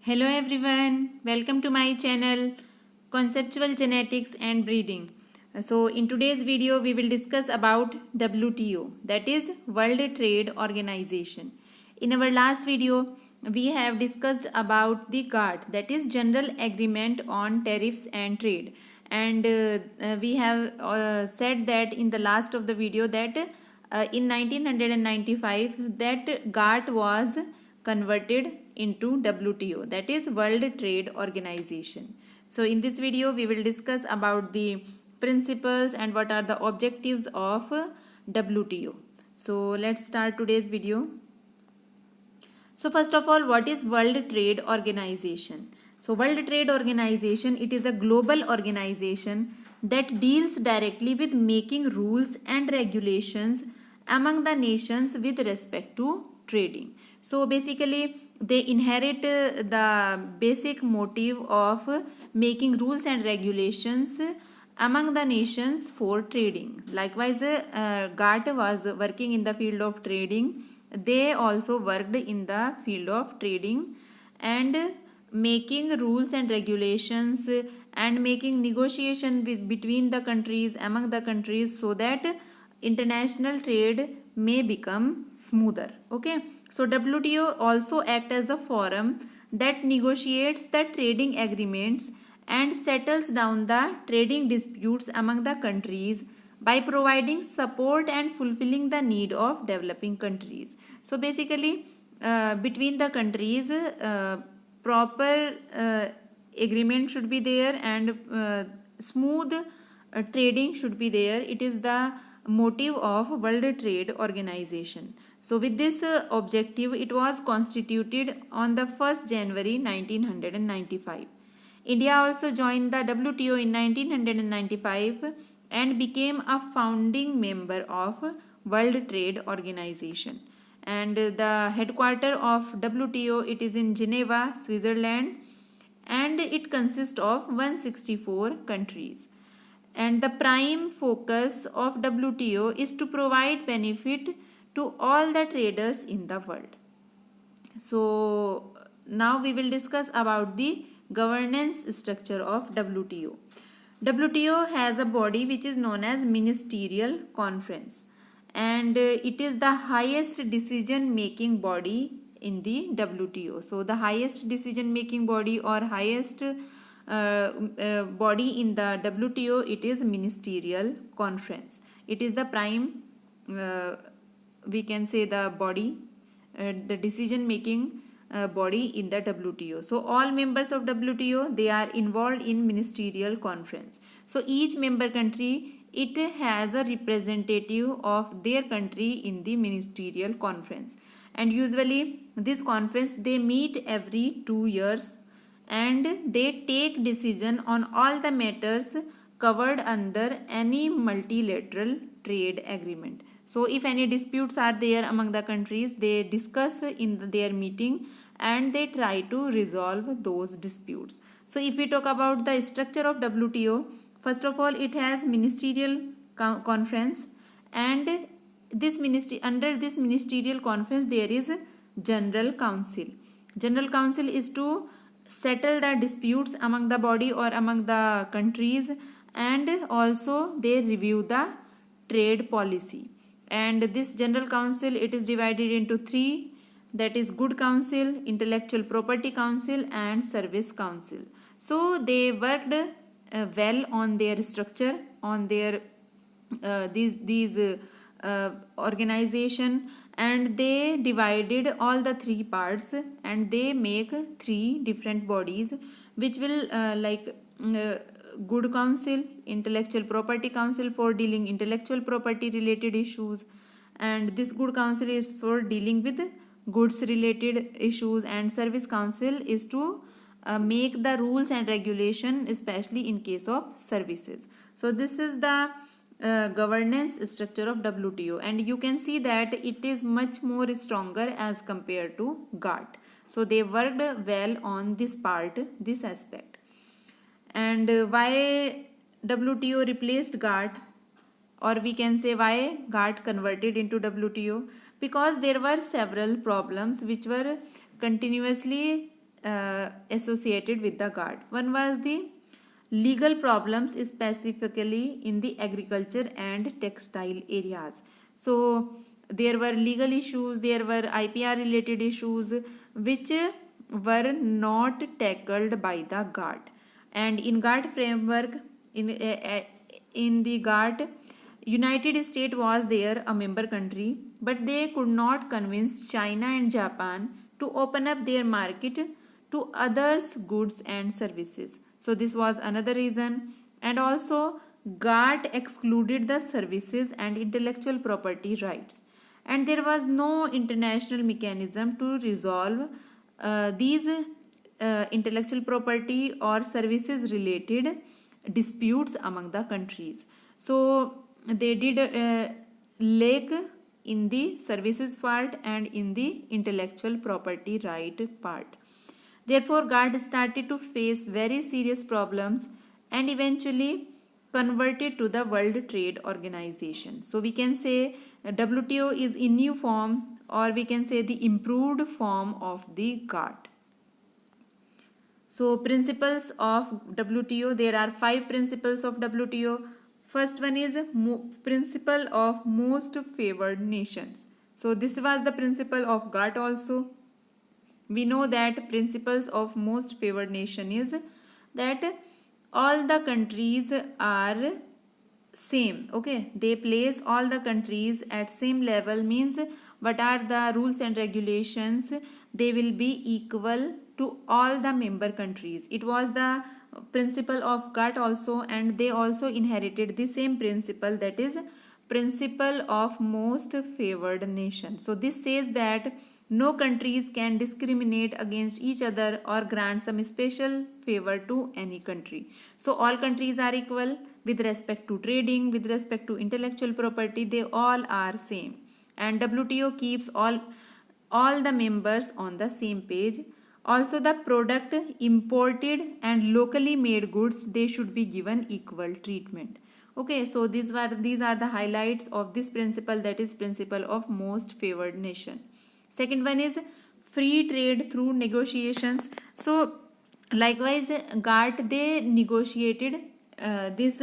Hello everyone, welcome to my channel Conceptual Genetics and Breeding. So in today's video we will discuss about WTO, that is World Trade Organization. In our last video we have discussed about the GATT, that is General Agreement on Tariffs and Trade, and we have said that in the last of the video that in 1995 that GATT was converted into WTO, that is World Trade Organization. So in this video we will discuss about the principles and what are the objectives of WTO. So let's start today's video. So first of all, what is World Trade Organization? So World Trade Organization, it is a global organization that deals directly with making rules and regulations among the nations with respect to trading. So basically they inherit the basic motive of making rules and regulations among the nations for trading. Likewise, GATT was working in the field of trading. They also worked in the field of trading and making rules and regulations and making negotiation between the countries, among the countries, so that international trade may become smoother. Okay, so WTO also act as a forum that negotiates the trading agreements and settles down the trading disputes among the countries by providing support and fulfilling the need of developing countries. So basically between the countries proper agreement should be there and smooth trading should be there. It is the motive of World Trade Organization. So with this objective, it was constituted on the 1st January 1995. India also joined the WTO in 1995 and became a founding member of World Trade Organization. And the headquarter of WTO, it is in Geneva, Switzerland, and it consists of 164 countries. And the prime focus of WTO is to provide benefit to all the traders in the world. So now we will discuss about the governance structure of WTO. WTO has a body which is known as Ministerial Conference, and it is the highest decision making body in the WTO. So the highest decision making body or highest body in the WTO, it is Ministerial Conference. It is the prime we can say the body, the decision making body in the WTO. So all members of WTO, they are involved in Ministerial Conference. So each member country, it has a representative of their country in the Ministerial Conference, and usually this conference they meet every 2 years and they take decision on all the matters covered under any multilateral trade agreement. So if any disputes are there among the countries, they discuss in their meeting and they try to resolve those disputes. So if we talk about the structure of WTO, first of all, it has ministerial conference, and this under this ministerial conference there is general council. General council is to settle the disputes among the body or among the countries, and also they review the trade policy. And this general council, it is divided into three, that is good council, intellectual property council, and service council. So they worked well on their structure, on their these organization, and they divided all the three parts and they make three different bodies which will good council, intellectual property council for dealing intellectual property related issues, and this good council is for dealing with goods related issues, and service council is to make the rules and regulation, especially in case of services. So this is the governance structure of WTO, and you can see that it is much more stronger as compared to GATT. So they worked well on this part, this aspect. And why WTO replaced GATT, or we can say why GATT converted into WTO? Because there were several problems which were continuously associated with the GATT. One was the legal problems, specifically in the agriculture and textile areas. So there were legal issues, there were IPR related issues which were not tackled by the GATT. And in GATT framework, in the GATT, United States was there a member country, but they could not convince China and Japan to open up their market to others' goods and services. So this was another reason. And also GATT excluded the services and intellectual property rights. And there was no international mechanism to resolve these intellectual property or services related disputes among the countries. So they did lack in the services part and in the intellectual property right part. Therefore, GATT started to face very serious problems and eventually converted to the World Trade Organization. So we can say WTO is in new form, or we can say the improved form of the GATT. So principles of WTO, there are 5 principles of WTO. First one is principle of most favored nations. So this was the principle of GATT also. We know that principles of most favored nation is that all the countries are same. Okay, they place all the countries at same level, means what are the rules and regulations, they will be equal to all the member countries. It was the principle of GATT also, and they also inherited the same principle, that is principle of most favored nation. So this says that no countries can discriminate against each other or grant some special favor to any country. So all countries are equal with respect to trading, with respect to intellectual property, they all are same. And WTO keeps all the members on the same page. Also the product imported and locally made goods, they should be given equal treatment. Okay, so these are the highlights of this principle, that is principle of most favored nation. Second one is free trade through negotiations. So likewise GATT, they negotiated this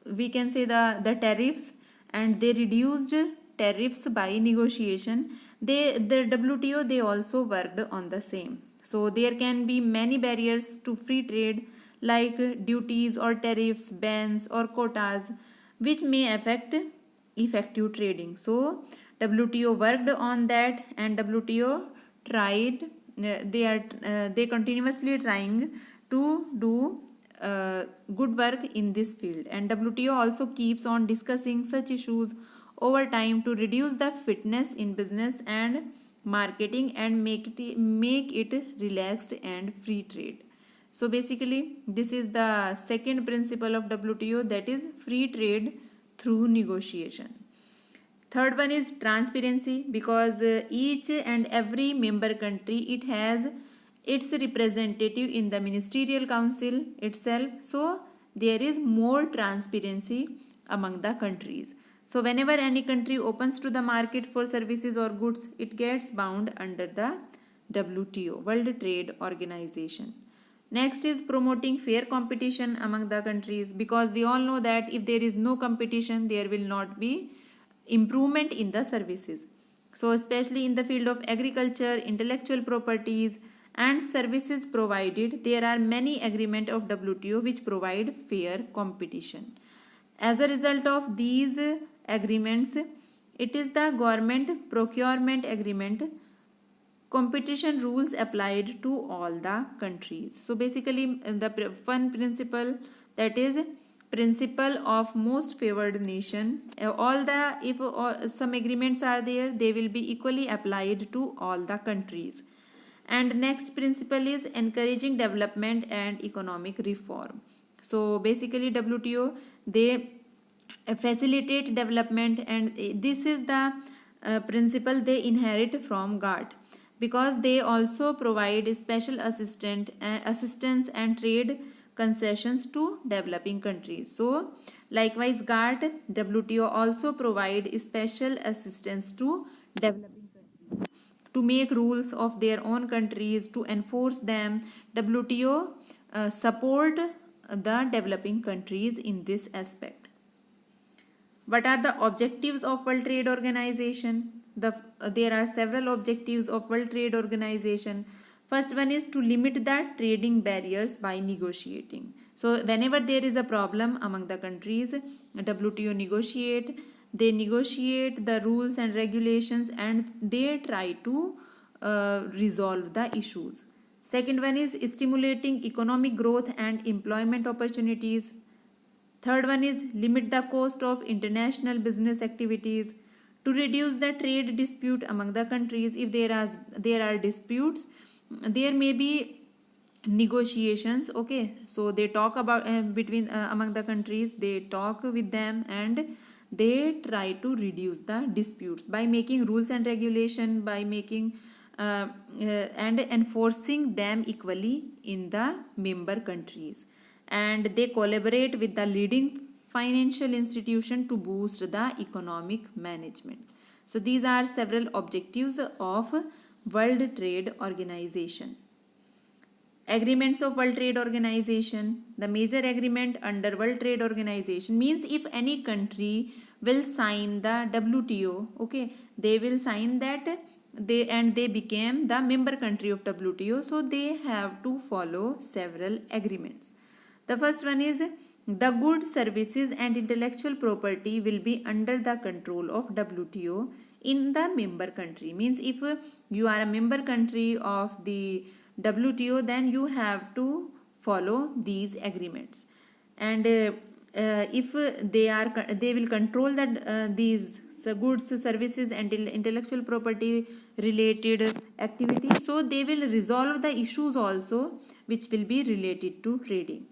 we can say the tariffs, and they reduced tariffs by negotiation. The WTO, they also worked on the same. So there can be many barriers to free trade, like duties or tariffs, bans or quotas, which may affect effective trading. So WTO worked on that, and WTO tried, they continuously trying to do good work in this field. And WTO also keeps on discussing such issues over time to reduce the fitness in business and marketing and make it relaxed and free trade. So basically this is the second principle of WTO, that is free trade through negotiation. Third one is transparency, because each and every member country, it has its representative in the ministerial council itself. So there is more transparency among the countries. So whenever any country opens to the market for services or goods, it gets bound under the WTO, World Trade Organization. Next is promoting fair competition among the countries, because we all know that if there is no competition, there will not be improvement in the services. So especially in the field of agriculture, intellectual properties and services provided, there are many agreements of WTO which provide fair competition. As a result of these agreements, it is the government procurement agreement, competition rules applied to all the countries. So basically the one principle, that is principle of most favored nation, if some agreements are there, they will be equally applied to all the countries. And next principle is encouraging development and economic reform. So basically WTO, they facilitate development, and this is the principle they inherit from GATT, because they also provide special assistance and trade concessions to developing countries. So likewise GATT, WTO also provide special assistance to developing countries. to make rules of their own countries, to enforce them. WTO support the developing countries in this aspect. What are the objectives of World Trade Organization? There are several objectives of World Trade Organization. First one is to limit the trading barriers by negotiating. So whenever there is a problem among the countries, WTO they negotiate the rules and regulations, and they try to resolve the issues. Second one is stimulating economic growth and employment opportunities. Third one is limit the cost of international business activities. To reduce the trade dispute among the countries, if there are disputes, there may be negotiations. Okay, so they talk about between among the countries, they talk with them and they try to reduce the disputes by making rules and regulation, by making and enforcing them equally in the member countries. And they collaborate with the leading financial institution to boost the economic management. So these are several objectives of World Trade Organization. Agreements of World Trade Organization. The major agreement under World Trade Organization means if any country will sign the WTO, okay, they will sign that they became the member country of WTO, so they have to follow several agreements. The first one is the goods, services and intellectual property will be under the control of WTO in the member country. Means if you are a member country of the WTO, then you have to follow these agreements. And if they will control that these goods, services and intellectual property related activities, so they will resolve the issues also which will be related to trading.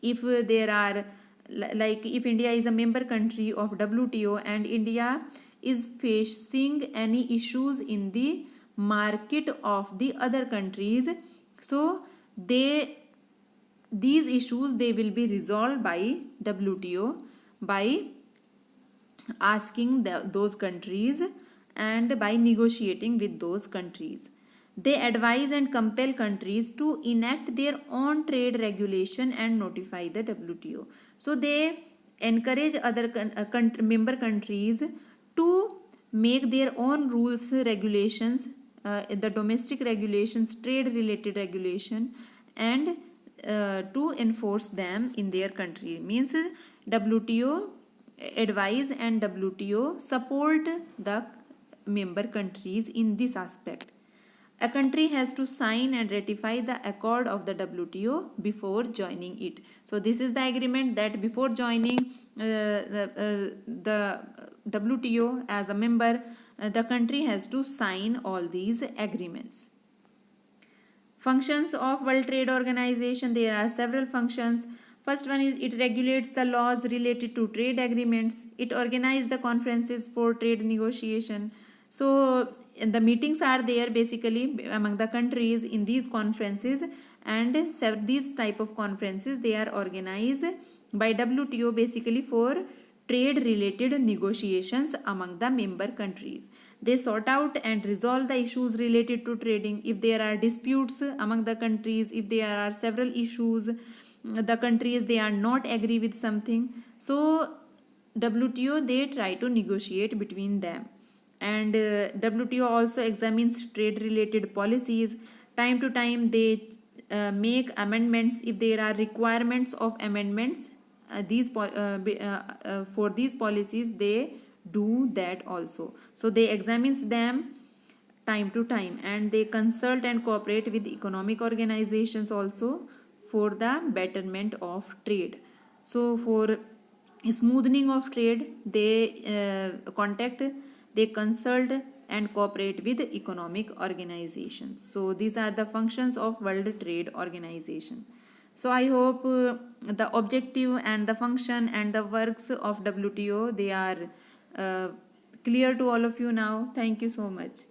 If there are, like if India is a member country of WTO and India is facing any issues in the market of the other countries, so these issues they will be resolved by WTO by asking those countries and by negotiating with those countries. They advise and compel countries to enact their own trade regulation and notify the WTO. So they encourage other member countries to make their own rules, regulations, the domestic regulations, trade related regulation, and to enforce them in their country. Means WTO advise and WTO support the member countries in this aspect. A country has to sign and ratify the accord of the WTO before joining it. So this is the agreement that before joining the WTO as a member, the country has to sign all these agreements. Functions of World Trade Organization. There are several functions. First one is it regulates the laws related to trade agreements. It organizes the conferences for trade negotiation. So the meetings are there basically among the countries in these conferences, and these type of conferences they are organized by WTO basically for trade related negotiations among the member countries. They sort out and resolve the issues related to trading. If there are disputes among the countries, if there are several issues, the countries they are not agree with something, so WTO they try to negotiate between them. And WTO also examines trade related policies. Time to time they make amendments if there are requirements of amendments. For these policies they do that also. So they examines them time to time, and they consult and cooperate with economic organizations also for the betterment of trade. So for smoothening of trade they consult and cooperate with economic organizations. So these are the functions of World Trade Organization. So I hope the objective and the function and the works of WTO they are clear to all of you now. Thank you so much.